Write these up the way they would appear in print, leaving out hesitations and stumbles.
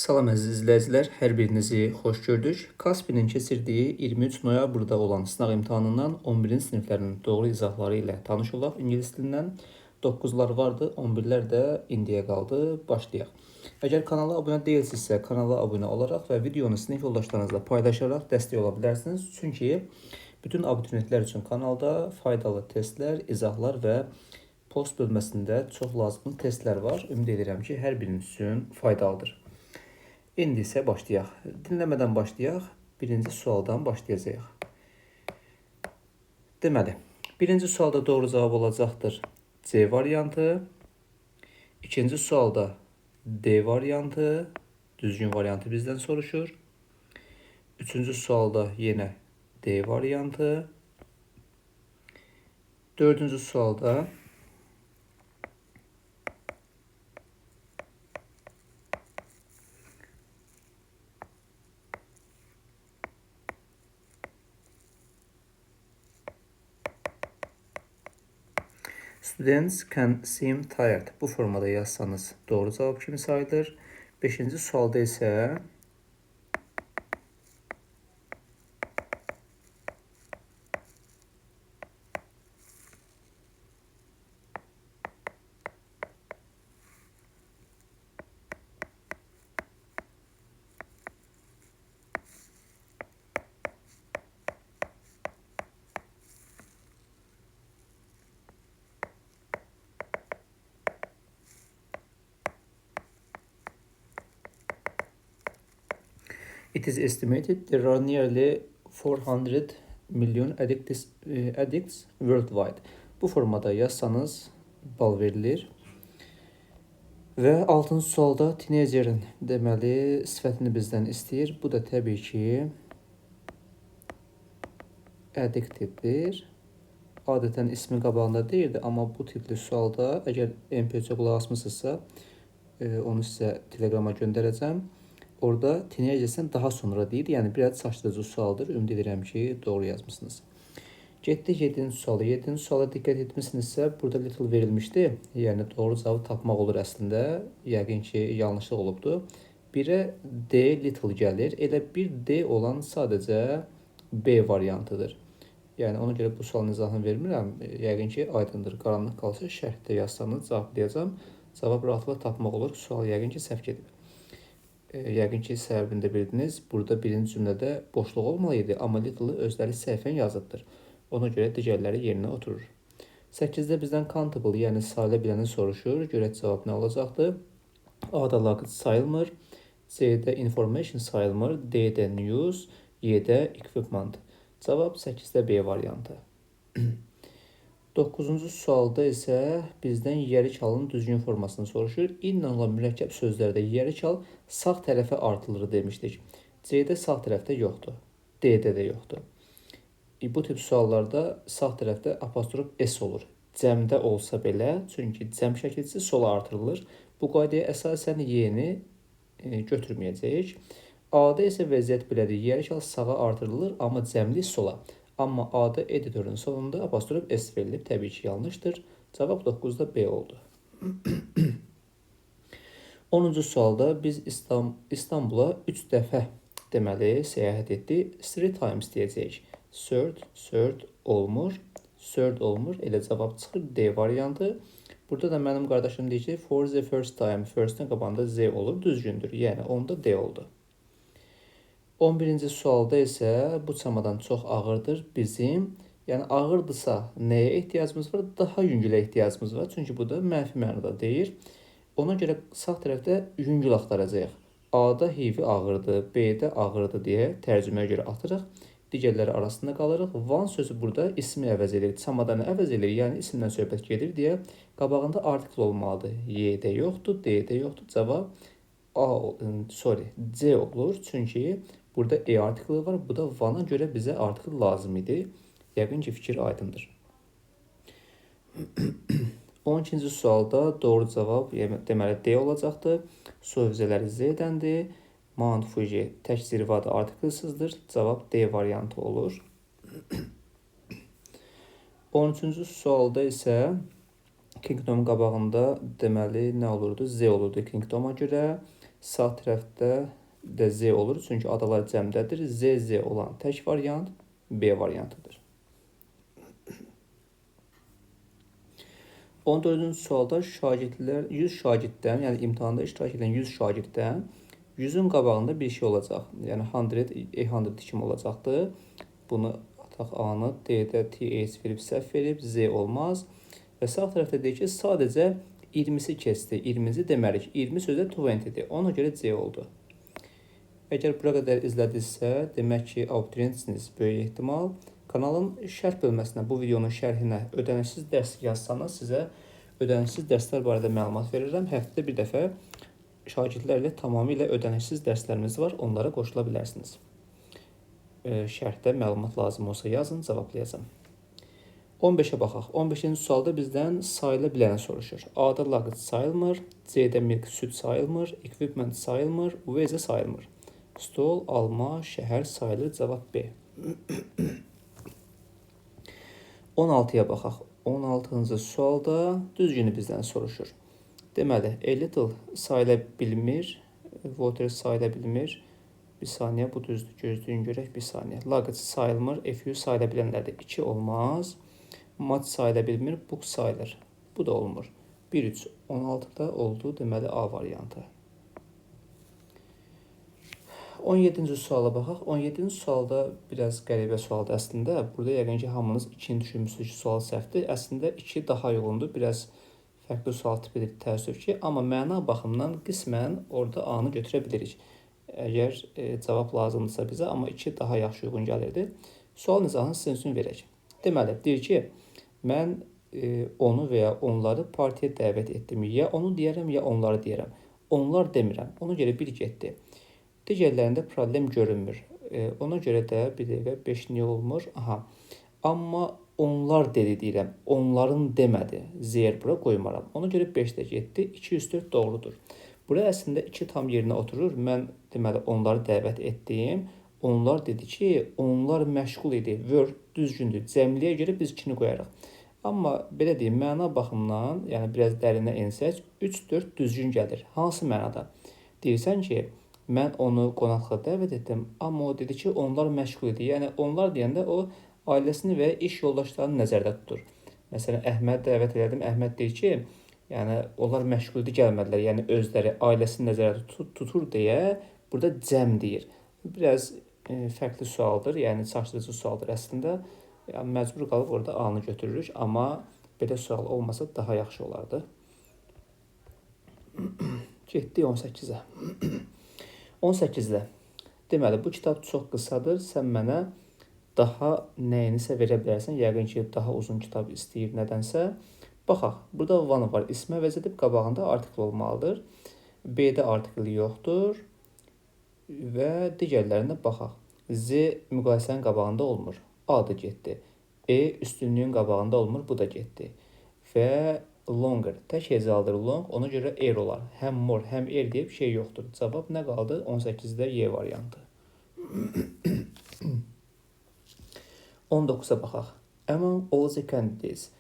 Salam əziz izləyicilər, hər birinizi xoş gördük. Kaspinin keçirdiyi 23 noyabrda olan sınaq imtahanından 11-ci siniflərin doğru izahları ilə tanış olaq. İngilis dilindən 9-lar vardı, 11-lər də indiyə qaldı. Başlayaq. Əgər kanala abunə deyilsinizsə, kanala abunə olaraq və videonu sinif yoldaşlarınızla paylaşaraq dəstək ola bilərsiniz. Çünki bütün abituriyentlər üçün kanalda faydalı testlər, izahlar və post bölməsində çox lazımlı testlər var. Ümid edirəm ki, hər biriniz üçün faydalıdır. İndi isə başlayaq. Dinləmədən başlayaq. Birinci sualdan başlayacağıq. Deməli, birinci sualda doğru cavab olacaqdır C variantı. İkinci sualda D variantı. Düzgün variantı bizdən soruşur. Üçüncü sualda yenə D variantı. Dördüncü sualda Students can seem tired. Bu formada yazsanız doğru cavab kimi sayılır. Beşinci sualda isə it is estimated there are nearly 400 million addicts worldwide. Bu formada yazsanız bal verilir. Və 6-cı sualda teenagerin deməli sifətini bizdən istəyir. Bu da təbii ki addicteddir. Adətən ismi qabağında deyildi, amma bu tipli sualda əgər MP3-ə qulaq asmısınızsa, onu sizə telegrama göndərəcəm. Orada teenagerdən daha sonra deyir, yəni bir az çaşdırıcı sualdır. Ümid edirəm ki, doğru yazmısınız. Getdik 7-ci suala. 7-ci suala diqqət etmişsinizsə, burada little verilmişdi. Yəni doğru cavabı tapmaq olur əslində. Yəqin ki, yanlışlıq olubdu. 1-ə D little gəlir. Elə bir D olan sadəcə B variantıdır. Yəni ona görə bu sualın izahını vermirəm. Yəqin ki, aydındır. Qaranlıq qalsa şərhdə yazsanız cavablayacağam. Cavab rahatlıqla tapmaq olur. Sual yəqin ki, səhv gedib. Yəqin ki, səbəbini də bildiniz. Burada birinci cümlədə boşluq olmalıydı, amma little özləri səhvən yazıbdır. Ona görə digərləri yerinə oturur. 8-də bizdən countable, yəni sayıla biləni soruşur. Görək cavab nə olacaqdır? A-da laqıt sayılmır, C-də information sayılmır, D-də news, Y-də equipment. Cavab 8-də B variantı. 9-cu sualda isə bizdən yeri çalın düzgün formasını soruşur. İnlə olan mürəkkəb sözlərdə yeri çal sağ tərəfə artılır demişdik. C-də sağ tərəfdə yoxdur. D-də də yoxdur. Bu tip suallarda sağ tərəfdə apostrof S olur. Cəmdə olsa belə, çünki cəm şəkilçisi sola artırılır. Bu qaydaya əsasən Y-ni götürməyəcəyik. A-da isə vəziyyət belədir. Yeri çal sağa artırılır, amma cəmli sola. Amma A-da editorun sonunda apostrof S verilib. Təbii ki, yanlışdır. Cavab 9-da B oldu. 10-cu sualda biz İstanbula 3 dəfə deməli səyahət etdik. 3 times deyəcəyik. Third olmur. Third olmur. Elə cavab çıxır D variantı. Burada da mənim qardaşım deyəcək for the first time. First-ın qabağında Z olur. Düzgündür. Yəni onda D oldu. 11-ci sualda isə bu çamadan çox ağırdır bizim. Yəni ağırdısa nəyə ehtiyacımız var? Daha yüngülə ehtiyacımız var. Çünki bu da mənfi mənada deyir. Ona görə sağ tərəfdə yüngül axtaracağıq. A-da heavy ağırdır, B-də ağırdır deyə tərcüməyə görə atırıq. Digərləri arasında qalırıq. Van sözü burada ismi əvəz edir, çamadanı əvəz edir, yəni isimdən söhbət gedir deyə qabağında artikl olmalıdır. Y-də yoxdur, D-də yoxdur. Cavab C olur. Çünki burada E artiklı var. Bu da vana görə bizə artikl lazım idi. Yəqin ki, fikir aydındır. 12-ci sualda doğru cavab deməli D olacaqdır. Sövzələri Z-dəndir. Mount Fuji tək zirvadır, artiklsızdır. Cavab D variantı olur. 13-cü sualda isə Kingdom qabağında deməli nə olurdu? Z olurdu Kingdoma görə. Sağ tərəfdə də Z olur, çünki adalar cəmdədir. Z olan tək variant B variantıdır. 14-cü sualda şagirdlər 100 şagirddən, yəni imtahanda iştirak edən 100 şagirddən 100-ün qabağında bir şey olacaq. Yəni 100 kimi olacaqdır. Bunu ataq A-nı, D-də TH verib səhv verib, Z olmaz. Və sağ tərəfdə deyir ki, sadəcə 20-si keçdi. 20-ci deməli ki, 20 sözdə 20-dir. Ona görə C oldu. Əgər bura qədər izlədinizsə, demək ki, abituriyentsiniz böyük ehtimal. Kanalın şərh bölməsinə, bu videonun şərhinə ödənişsiz dərs yazsanız, sizə ödənişsiz dərslər barədə məlumat verirəm. Həftədə bir dəfə şagirdlərlə tamamilə ödənişsiz dərslərimiz var, onlara qoşula bilərsiniz. Şərhdə məlumat lazım olsa yazın, cavablayacağım. 15-ə baxaq. 15-ci sualda bizdən sayıla biləni soruşur. A-da laqıt sayılmır, C-də milk süd sayılmır, equipment sayılmır, V-də sayılmır. Stol, alma, şəhər sayılır, cavab B. 16-ya baxaq. 16-cı sualda düzgünü bizdən soruşur. Deməli, a little sayıla bilmir, water sayıla bilmir. Bir saniyə, bu düzdür. Gözləyin görək, bir saniyə. Laqıt sayılmır, a few sayıla bilənlərdə 2 olmaz. Much sayıla bilmir, book sayılır. Bu da olmur. 1-3, 16-da oldu, deməli A variantı. 17-ci suala baxaq. 17-ci sualda biraz qəribə sualdır əslində. Burada yəqin ki, hamınız 2-ni düşünmüsünüz ki, sual səhvdir. Əslində 2 daha uyğundur. Biraz fərqli sual tipidir, təəssüf ki. Amma məna baxımından qismən orada A-nı götürə bilirik. Əgər cavab lazımdırsa bizə, amma 2 daha yaxşı uyğun gəlirdi. Sual izahını sizin üçün verək. Deməli, deyir ki, mən onu və ya onları partiya dəvət etdim. Ya onu deyərəm, ya onları deyərəm. Onlar demirəm. Ona görə bir getdi. Digərlərində problem görünmür. Ona görə də bir dəqiqə 5 niyə olmur? Aha. Amma onlar dedi deyirəm. Onların demədi. Zeyr bura qoymaram. Ona görə 5 də getdi. 204 doğrudur. Bura əslində 2 tam yerinə oturur. Mən deməli onları dəvət etdim. Onlar dedi ki, onlar məşğul idi. Word düzgündür. Cəmliyə görə biz 2-ni qoyarıq. Amma belə deyim, məna baxımından, yəni biraz dərinə ensək, 3-4 düzgün gəlir. Hansı mənada? Deyirsən ki, mən onu qonaqlığa dəvət etdim, amma o dedi ki, onlar məşğul idi. Yəni, onlar deyəndə o, ailəsini və iş yoldaşlarını nəzərdə tutur. Məsələn, Əhməd dəvət elədim, Əhməd deyir ki, yəni, onlar məşğul idi, gəlmədilər. Yəni, özləri ailəsini nəzərdə tutur deyə, burada cəm deyir. Biraz fərqli sualdır, yəni çaşdırıcı sualdır əslində. Yəni, məcbur qalıb orada A-nı götürürük, amma belə sual olmasa daha yaxşı olardı. Getdik 18-ə. 18-də. Deməli, bu kitab çox qısadır. Sən mənə daha nəyinisə verə bilərsən. Yəqin ki, daha uzun kitab istəyir nədənsə. Baxaq, burada one var. İsmə vəz edib qabağında artikl olmalıdır. B-də artikl yoxdur. Və digərlərinə baxaq. Z müqayisənin qabağında olmur. A da getdi. E üstünlüyün qabağında olmur. Bu da getdi. Və longer. Tək hecalıdır long. Ona görə er olar. Həm more, həm er deyə bir şey yoxdur. Cavab nə qaldı? 18-də Y variantı. 19-a baxaq. Among all the candidates.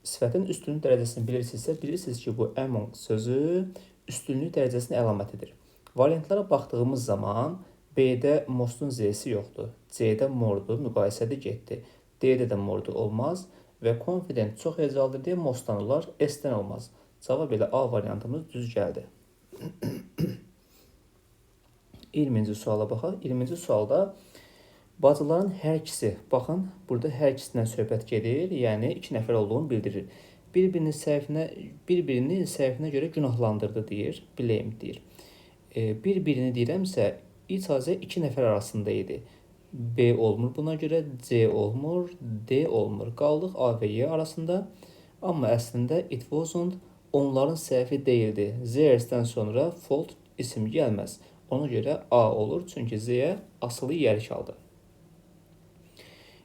Sifətin üstünlük dərəcəsini bilirsinizsə, bilirsiniz ki, bu among sözü üstünlük dərəcəsinin əlamətidir. Variantlara baxdığımız zaman B-də mostun Z-si yoxdur. C-də mordur, müqayisədə getdi. D-də də mordur, olmaz. Və confident çox hecalıdır deyə mostdan olar, S-dən olmaz. Cavab elə A variantımız düz gəldi. 20-ci suala baxaq. 20-ci sualda bacıların hər ikisi, baxın, burada hər ikisindən söhbət gedir, yəni 2 nəfər olduğunu bildirir. Bir-birinin səhvinə görə günahlandırdı deyir, blame deyir. Bir-birini deyirəmsə, icazə 2 nəfər arasında idi. B olmur buna görə, C olmur, D olmur. Qaldıq A və Y arasında. Amma əslində it wasn't onların səhvi deyildi. Theirs'dən sonra fault isim gəlməz. Ona görə A olur, çünki Z-yə asılı yerik aldı.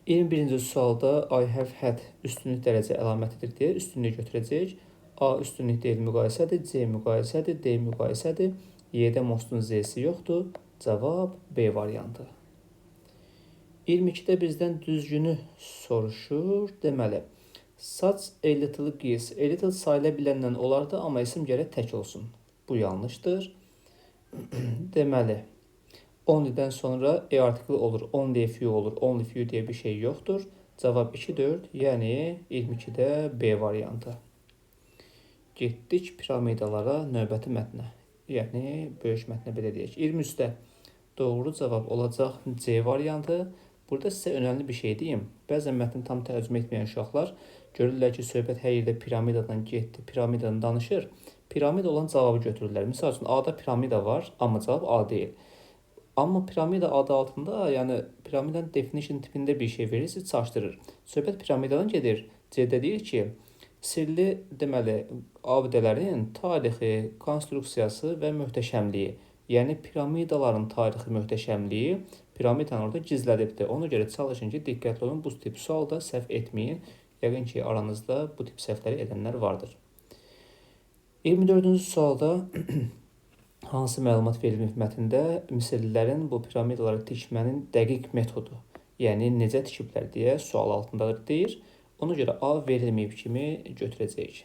21-ci sualda I have had üstünlük dərəcə əlamətidir deyə üstünlük götürəcək. A üstünlük deyil, müqayisədir, C müqayisədir, D müqayisədir. Y-də mostun Z-si yoxdur. Cavab B variantı. 22-də bizdən düzgünü soruşur. Deməli, such a little geese. A little sayıla bilənlə olardı, amma isim gərək tək olsun. Bu yanlışdır. Deməli, only'dən sonra article olur, only a few olur, only few diye bir şey yoktur. Cavab 2-4, yəni 22-də B variantı. Getdik piramidalara, növbəti mətnə. Yəni, böyük mətnə belə deyək. 23-də doğru cavab olacaq C variantı. Burada sizə önəmli bir şey deyim. Bəzən mətni tam tərcümə etməyən uşaqlar görürlər ki, söhbət hər yerdə piramidadan getdi, piramidadan danışır. Piramida olan cavabı götürürlər. Misal üçün, A-da piramida var, amma cavab A deyil. Amma piramida adı altında, yəni piramidanın definition tipində bir şey verir, sizi çaşdırır. Söhbət piramidadan gedir. C-də deyir ki, sirli deməli abidələrin tarixi, konstruksiyası və möhtəşəmliyi. Yəni piramidaların tarixi, möhtəşəmliyi piramidanı orada gizlədibdir. Ona görə çalışın ki, diqqətli olun, bu tip sualda səhv etməyin. Yəqin ki, aranızda bu tip səhvləri edənlər vardır. 24-cü sualda hansı məlumat verilmiş mətndə Misirlilərin bu piramidaları tikmənin dəqiq metodu, yəni necə tikiblər deyə sual altındadır deyir. Ona görə A verilməyib kimi götürəcəyik.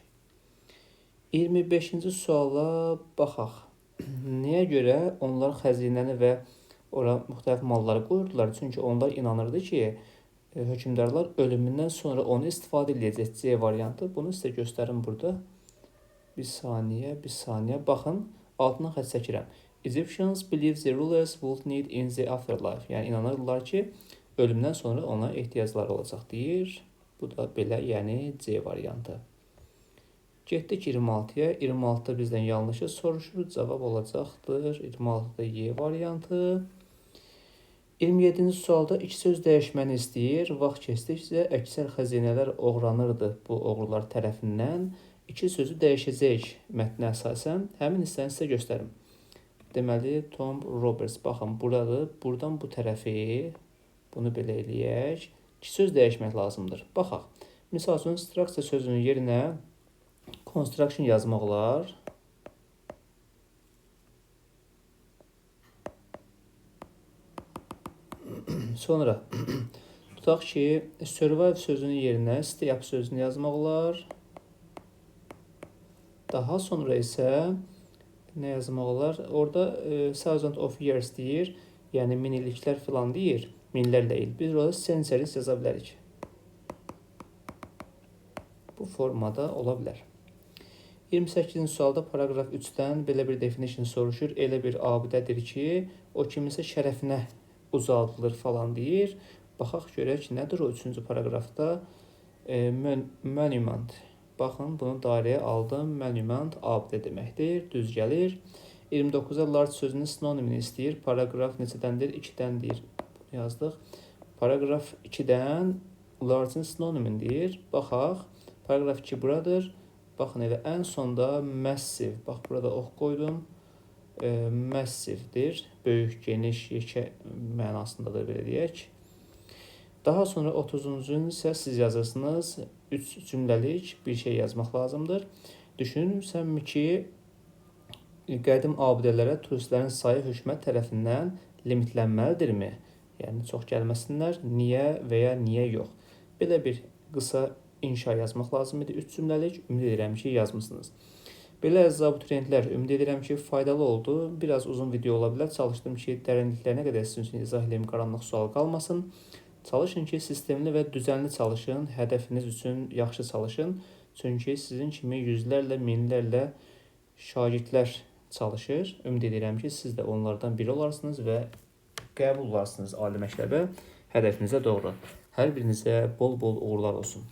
25-ci suala baxaq. Nəyə görə onlar xəzinəni və ora müxtəlif malları qoyurdular? Çünki onlar inanırdı ki, hökmdarlar ölümündən sonra onu istifadə edəcək. C variantı. Bunu sizə göstərim burada. Bir saniyə. Baxın, altından xətt çəkirəm. Egyptians believe the rulers would need in the afterlife. Yəni, inanırdılar ki, ölümdən sonra ona ehtiyacları olacaq deyir. Bu da belə, yəni C variantı. Getdik 26-ya. 26-da bizdən yanlışı soruşur. Cavab olacaqdır. 26-da Y variantı. 27-ci sualda iki söz dəyişməni istəyir. Vaxt keçdikcə əksər xəzinələr oğranırdı bu oğrular tərəfindən. İki sözü dəyişəcək mətnə əsasən. Həmin hissəni sizə göstərim. Deməli, Tom Roberts. Baxın, buradır. Buradan bu tərəfi, bunu belə eləyək. İki söz dəyişmək lazımdır. Baxaq. Misal üçün, structure sözünün yerinə construction yazmaq olar. Sonra tutaq ki, survive sözünün yerinə stay up sözünü yazmaq olar. Daha sonra isə nə yazmaq olar? Orada thousand of years deyir, yəni minilliklər filan deyir, minlərlə il. Biz orada centuries yaza bilərik. Bu formada ola bilər. 28-ci sualda paragraf 3-dən belə bir definition soruşur. Elə bir abidədir ki, o kiminsə şərəfinə uzadılır falan deyir. Baxaq görək nədir o 3-cü paragrafda? Monument. Baxın, bunu dairəyə aldım. Monument abidə deməkdir. Düz gəlir. 29-a large sözünün sinonimini istəyir. Paragraf neçədəndir? 2-dəndir. Bunu yazdıq. Paragraf 2-dən large'ın sinonimini deyir. Baxaq. Paragraf 2 buradır. Baxın, elə ən sonda massive. Bax, burada ox qoydum. Massivedir. Böyük, geniş, yekə mənasındadır, belə deyək. Daha sonra 30-cu isə siz yazırsınız. 3 cümləlik bir şey yazmaq lazımdır. Düşünürsənmi ki, qədim abidələrə turistlərin sayı hökumət tərəfindən limitlənməlidirmi? Yəni, çox gəlməsinlər. Niyə və ya niyə yox? Belə bir qısa inşa yazmaq lazım idi. 3 cümləlik, ümid edirəm ki, yazmışsınız. Belə əziz abituriyentlər, ümid edirəm ki, faydalı oldu. Biraz uzun video ola bilər. Çalışdım ki, dərinliklərinə qədər sizin üçün izah edeyim, qaranlıq sual qalmasın. Çalışın ki, sistemli və düzənli çalışın, hədəfiniz üçün yaxşı çalışın. Çünki sizin kimi yüzlərlə, minlərlə şagirdlər çalışır. Ümid edirəm ki, siz də onlardan biri olarsınız və qəbul olarsınız ali məktəbə, hədəfinizə doğru. Hər birinizə bol-bol uğurlar olsun.